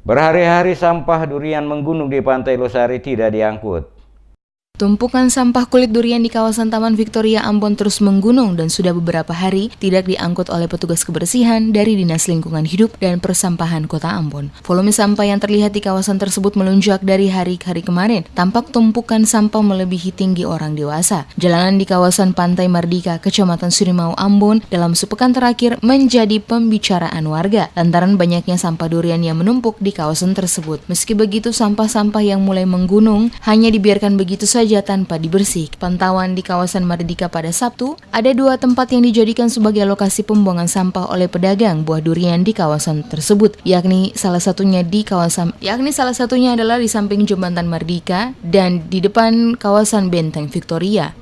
Berhari-hari sampah durian menggunung di Pantai Losari tidak diangkut. Tumpukan sampah kulit durian di kawasan Taman Victoria Ambon terus menggunung dan sudah beberapa hari tidak diangkut oleh petugas kebersihan dari Dinas Lingkungan Hidup dan Persampahan Kota Ambon. Volume sampah yang terlihat di kawasan tersebut melonjak dari hari ke hari kemarin. Tampak tumpukan sampah melebihi tinggi orang dewasa. Jalanan di kawasan Pantai Mardika, Kecamatan Surimau, Ambon dalam sepekan terakhir menjadi pembicaraan warga lantaran banyaknya sampah durian yang menumpuk di kawasan tersebut. Meski begitu, sampah-sampah yang mulai menggunung hanya dibiarkan begitu saja tanpa dibersih. Pantauan di kawasan Mardika pada Sabtu, ada 2 tempat yang dijadikan sebagai lokasi pembuangan sampah oleh pedagang buah durian di kawasan tersebut, yakni salah satunya adalah di samping Jembatan Mardika dan di depan kawasan Benteng Victoria.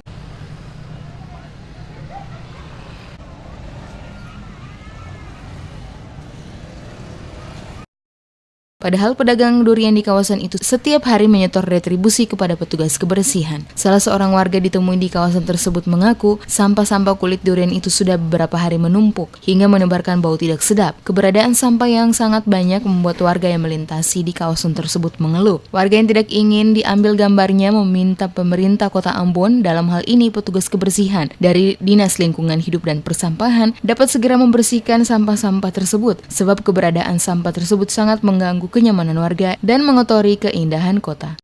Padahal pedagang durian di kawasan itu setiap hari menyetor retribusi kepada petugas kebersihan. Salah seorang warga ditemui di kawasan tersebut mengaku sampah-sampah kulit durian itu sudah beberapa hari menumpuk hingga menebarkan bau tidak sedap. Keberadaan sampah yang sangat banyak membuat warga yang melintasi di kawasan tersebut mengeluh. Warga yang tidak ingin diambil gambarnya meminta pemerintah Kota Ambon, dalam hal ini petugas kebersihan dari Dinas Lingkungan Hidup dan Persampahan, dapat segera membersihkan sampah-sampah tersebut sebab keberadaan sampah tersebut sangat mengganggu kenyamanan warga dan mengotori keindahan kota.